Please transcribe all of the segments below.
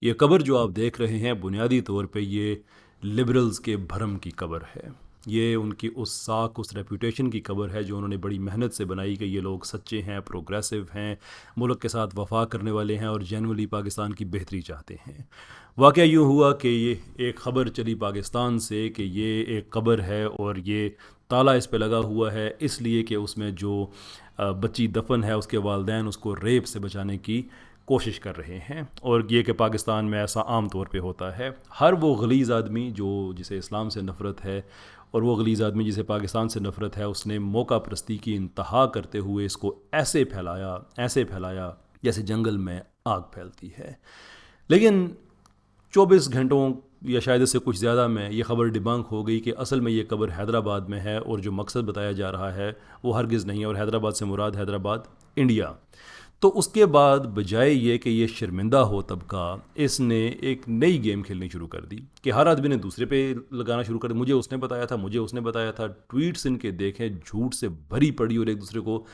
ये कबर जो आप देख रहे हैं बुनियादी तौर पे ये लिबरल्स के भरम की कबर है। ये उनकी उस साख उस रेपुटेशन की कबर है जो उन्होंने बड़ी मेहनत से बनाई कि ये लोग सच्चे हैं, प्रोग्रेसिव हैं, मुल्क के साथ वफा करने वाले हैं और जनरली पाकिस्तान की बेहतरी चाहते हैं। वाक़या यूँ हुआ कि ये एक ख़बर चली पाकिस्तान से कि ये एक कबर है और ये ताला इस पे लगा हुआ है इसलिए कि उसमें जो बच्ची दफन है उसके वालदैन उसको रेप से बचाने की कोशिश कर रहे हैं। और ये कि पाकिस्तान में ऐसा आम तौर पे होता है। हर वो गलीज़ आदमी जो जिसे इस्लाम से नफ़रत है और वो गलीज़ आदमी जिसे पाकिस्तान से नफ़रत है उसने मौका परस्ती की इंतहा करते हुए इसको ऐसे फैलाया जैसे जंगल में आग फैलती है। लेकिन 24 घंटों या शायद इससे कुछ ज़्यादा में ये ख़बर डिबंक हो गई कि असल में ये कब्र हैदराबाद में है और जो मकसद बताया जा रहा है वो हरगिज़ नहीं है। और हैदराबाद से मुराद हैदराबाद इंडिया। तो उसके बाद बजाय ये कि ये शर्मिंदा हो तबका, इसने एक नई गेम खेलनी शुरू कर दी कि हर आदमी ने दूसरे पे लगाना शुरू कर दिया। मुझे उसने बताया था, मुझे उसने बताया था। ट्वीट्स इनके देखें झूठ से भरी पड़ी और एक दूसरे को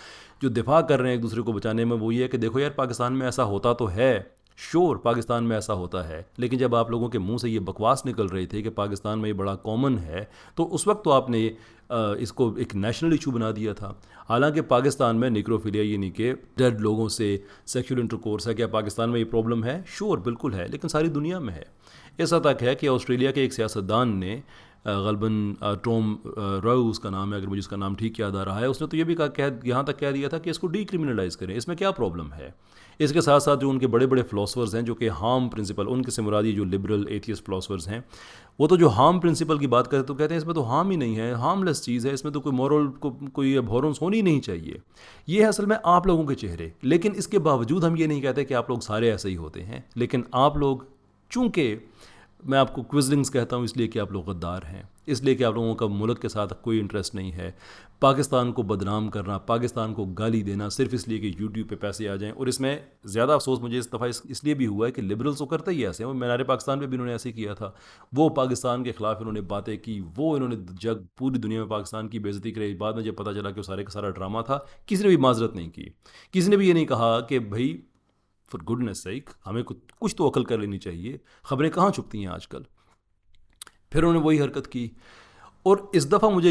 जो दिफा कर रहे हैं एक दूसरे को बचाने में वो ये है कि देखो यार पाकिस्तान में ऐसा होता तो है। श्योर पाकिस्तान में ऐसा होता है, लेकिन जब आप लोगों के मुंह से ये बकवास निकल रही थी कि पाकिस्तान में ये बड़ा कॉमन है तो उस वक्त तो आपने इसको एक नेशनल इशू बना दिया था। हालांकि पाकिस्तान में निक्रोफिलिया यानी कि डेड लोगों से सेक्सुअल इंटरकोर्स है, क्या पाकिस्तान में ये प्रॉब्लम है? श्योर बिल्कुल है, लेकिन सारी दुनिया में है। ऐसा तक है कि ऑस्ट्रेलिया के एक सियासतदान ने गलबन टॉम रॉय उसका नाम है, अगर मुझे उसका नाम ठीक याद आ रहा है, उसने तो ये भी कहा यहाँ तक कह दिया था कि इसको डीक्रिमिनलाइज़ करें, इसमें क्या प्रॉब्लम है। इसके साथ साथ जो उनके बड़े बड़े फ़िलासफ़र्स हैं जो कि हार्म प्रिंसिपल, उनके से मुराद ये जो लिबरल एथियस्ट फ़िलासफ़र्स हैं वो तो जो हार्म प्रिंसिपल की बात करते तो कहते हैं इसमें तो हार्म ही नहीं है, हार्मलेस चीज़ है, इसमें तो कोई मॉरल को कोई अबहॉरेंस होनी नहीं चाहिए। ये है असल में आप लोगों के चेहरे। लेकिन इसके बावजूद हम ये नहीं कहते कि आप लोग सारे ऐसे ही होते हैं, लेकिन आप लोग चूँकि मैं आपको क्विज़लिंग्स कहता हूँ इसलिए कि आप लोग गद्दार हैं, इसलिए कि आप लोगों का मुल्क के साथ कोई इंटरेस्ट नहीं है। पाकिस्तान को बदनाम करना, पाकिस्तान को गाली देना सिर्फ इसलिए कि यूट्यूब पे पैसे आ जाएं। और इसमें ज़्यादा अफसोस मुझे इस दफ़ा इसलिए भी हुआ है कि लिबरल्स तो करते ही ऐसे हैं। मीनार पाकिस्तान पे भी उन्होंने ऐसे किया था। वो पाकिस्तान के ख़िलाफ़ इन्होंने बातें की, वो इन्होंने जग पूरी दुनिया में पाकिस्तान की बेइज्जती कराई। बाद में जब पता चला कि वो सारे का सारा ड्रामा था, किसी ने भी माजरत नहीं की। किसी ने भी ये नहीं कहा कि भाई फॉर गुडनेस सेक हमें कुछ तो अकल कर लेनी चाहिए, खबरें कहाँ छुपती हैं आजकल। फिर उन्होंने वही हरकत की। और इस दफ़ा मुझे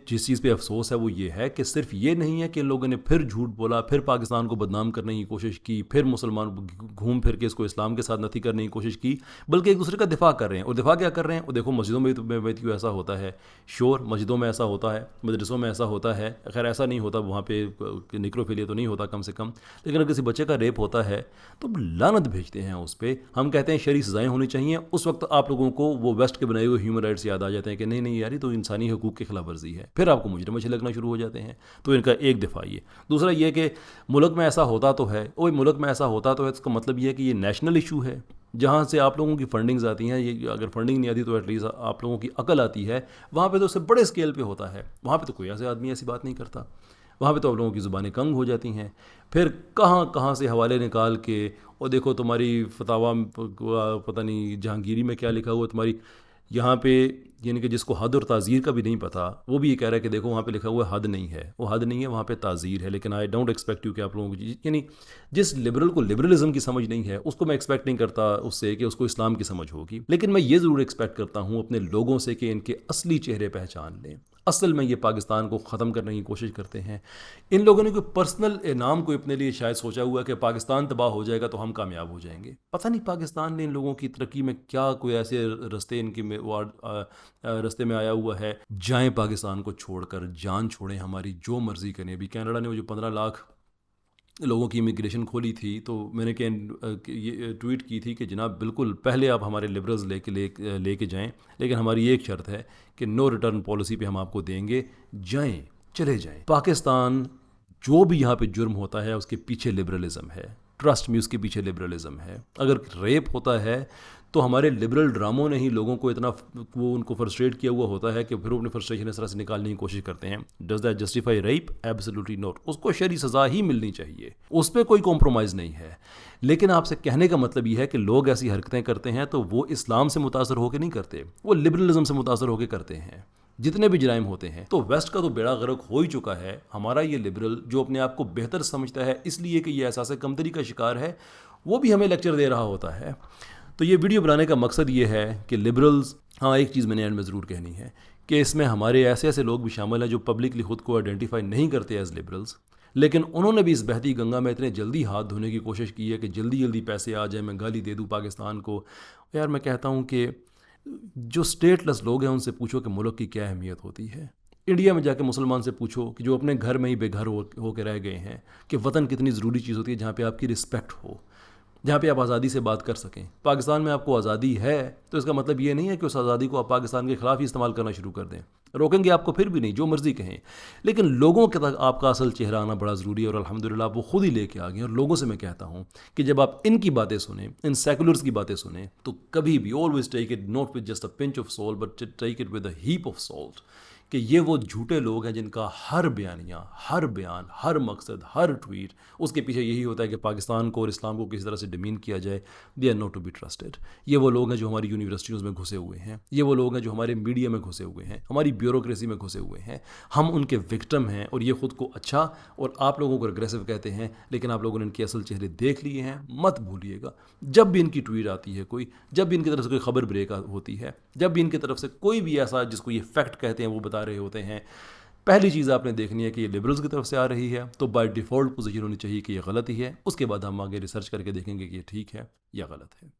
जिस चीज़ पे अफसोस है वो ये है कि सिर्फ ये नहीं है कि इन लोगों ने फिर झूठ बोला, फिर पाकिस्तान को बदनाम करने की कोशिश की, फिर मुसलमान घूम फिर के इसको इस्लाम के साथ नथी करने की कोशिश की, बल्कि एक दूसरे का दिफा कर रहे हैं। और दिफा क्या कर रहे हैं? और देखो मस्जिदों में क्यों ऐसा होता है। श्योर मस्जिदों में ऐसा होता है, मदरसों में ऐसा होता है। खैर ऐसा नहीं होता वहाँ पे निक्रोफिलिया तो नहीं होता कम से कम, लेकिन अगर किसी बच्चे का रेप होता है तो लानत भेजते हैं उस पर। हम कहते हैं शरी सज़ाएँ होनी चाहिए। उस वक्त आप लोगों को वो वेस्ट के बनाए हुए ह्यूमन राइट्स याद आ जाते हैं कि नहीं नहीं यार ये तो इंसानी हकूक़ की खिलाफ वर्जी है। फिर आपको मुजरिम अच्छे लगना शुरू हो जाते हैं। तो इनका एक दिफा ये। दूसरा ये कि मुल्क में ऐसा होता तो है, ओए मुल्क में ऐसा होता तो है, इसका मतलब ये है कि ये नेशनल इशू है जहाँ से आप लोगों की फंडिंग्स आती हैं। ये अगर फंडिंग नहीं आती तो एटलीस्ट आप लोगों की अकल आती है। वहाँ पे तो उससे बड़े स्केल पे होता है। वहाँ पे तो कोई ऐसे आदमी ऐसी बात नहीं करता। वहाँ पे तो आप लोगों की ज़ुबानें कंग हो जाती हैं। फिर कहाँ कहाँ से हवाले निकाल के और देखो तुम्हारी फतावा पता नहीं जहांगीरी में क्या लिखा हुआ तुम्हारी यहाँ पे, यानी कि जिसको हद और ताज़ीर का भी नहीं पता वो भी ये कह रहा है कि देखो वहाँ पे लिखा हुआ हद नहीं है। वो हद नहीं है, वहाँ पे ताज़ीर है। लेकिन आई डोंट एक्सपेक्ट यू कि आप लोगों को यानी जिस लिबरल को लिबरलिज्म की समझ नहीं है उसको मैं एक्सपेक्ट नहीं करता उससे कि उसको इस्लाम की समझ होगी। लेकिन मैं ये ज़रूर एक्सपेक्ट करता हूँ अपने लोगों से कि इनके असली चेहरे पहचान लें। असल में ये पाकिस्तान को ख़त्म करने की कोशिश करते हैं। इन लोगों ने कोई पर्सनल इनाम को अपने लिए शायद सोचा हुआ कि पाकिस्तान तबाह हो जाएगा तो हम कामयाब हो जाएंगे। पता नहीं पाकिस्तान ने इन लोगों की तरक्की में क्या कोई ऐसे रास्ते इनके में रास्ते में आया हुआ है। जाएं पाकिस्तान को छोड़कर, जान छोड़ें, हमारी जो मर्ज़ी करें। अभी कनाडा ने वो जो 15 लाख लोगों की इमिग्रेशन खोली थी तो मैंने ये ट्वीट की थी कि जनाब बिल्कुल पहले आप हमारे लिबरल्स लेके जाएं, लेकिन हमारी एक शर्त है कि नो रिटर्न पॉलिसी पे हम आपको देंगे। जाएं, चले जाएं। पाकिस्तान जो भी यहाँ पे जुर्म होता है उसके पीछे लिबरलिज्म है। ट्रस्ट मी, उसके पीछे लिबरलिज्म है। अगर रेप होता है तो हमारे लिबरल ड्रामों ने ही लोगों को इतना वो उनको फ्रस्ट्रेट किया हुआ होता है कि फिर वो अपनी फ्रस्ट्रेशन इस तरह से निकालने की कोशिश करते हैं। Does that justify rape? Absolutely not. उसको शरी सज़ा ही मिलनी चाहिए, उस पर कोई कॉम्प्रोमाइज़ नहीं है। लेकिन आपसे कहने का मतलब ये है कि लोग ऐसी हरकतें करते हैं तो वो इस्लाम से मुतासर होकर नहीं करते, वो लिबरलिज्म से मुतासर होकर करते हैं। जितने भी जराइम होते हैं तो वेस्ट का तो बेड़ा गर्क हो ही चुका है। हमारा ये लिबरल जो अपने आप को बेहतर समझता है इसलिए कि ये एहसास कमतरी का शिकार है, वो भी हमें लेक्चर दे रहा होता है। तो ये वीडियो बनाने का मकसद ये है कि लिबरल्स, हाँ एक चीज़ मैंने एंड में ज़रूर कहनी है कि इसमें हमारे ऐसे ऐसे लोग भी शामिल हैं जो पब्लिकली ख़ुद को आइडेंटिफाई नहीं करते एज लिबरल्स, लेकिन उन्होंने भी इस बहती गंगा में इतने जल्दी हाथ धोने की कोशिश की है कि जल्दी जल्दी पैसे आ जाए, मैं गाली दे दूँ पाकिस्तान को। यार मैं कहता हूँ कि जो स्टेटलेस लोग हैं उनसे पूछो कि मुल्क की क्या अहमियत होती है। इंडिया में जाके मुसलमान से पूछो कि जो अपने घर में ही बेघर हो के रह गए हैं कि वतन कितनी ज़रूरी चीज़ होती है जहाँ पे आपकी रिस्पेक्ट हो, जहाँ पे आप आज़ादी से बात कर सकें। पाकिस्तान में आपको आज़ादी है तो इसका मतलब ये नहीं है कि उस आज़ादी को आप पाकिस्तान के ख़िलाफ़ ही इस्तेमाल करना शुरू कर दें। रोकेंगे आपको फिर भी नहीं, जो मर्ज़ी कहें, लेकिन लोगों के तक आपका असल चेहरा आना बड़ा ज़रूरी है और अल्हम्दुलिल्लाह वो खुद ही लेके आ गए। और लोगों से मैं कहता हूँ कि जब आप इनकी बातें सुने, इन सेकुलर्स की बातें सुने, तो कभी भी always take it not with just a pinch of salt but take it with a heap of salt, कि ये वो झूठे लोग हैं जिनका हर बयानिया, हर बयान, हर मकसद, हर ट्वीट, उसके पीछे यही होता है कि पाकिस्तान को और इस्लाम को किसी तरह से डिमीन किया जाए। They are not to be trusted. ये वो लोग हैं जो हमारी यूनिवर्सिटीज़ में घुसे हुए हैं, ये वो लोग हैं जो हमारे मीडिया में घुसे हुए हैं, हमारी ब्यूरोक्रेसी में घुसे हुए हैं। हम उनके विक्टिम हैं और ये ख़ुद को अच्छा और आप लोगों को अग्रेसिव कहते हैं, लेकिन आप लोगों ने इनके असल चेहरे देख लिए हैं। मत भूलिएगा, जब भी इनकी ट्वीट आती है कोई, जब भी इनकी तरफ से कोई खबर ब्रेक होती है, जब भी इनकी तरफ से कोई भी ऐसा जिसको ये फैक्ट कहते हैं वो बता रहे होते हैं, पहली चीज़ आपने देखनी है कि ये लिबरल्स की तरफ से आ रही है, तो बाय डिफ़ॉल्ट पोजीशन होनी चाहिए कि ये गलत ही है। उसके बाद हम आगे रिसर्च करके देखेंगे कि ये ठीक है या गलत है।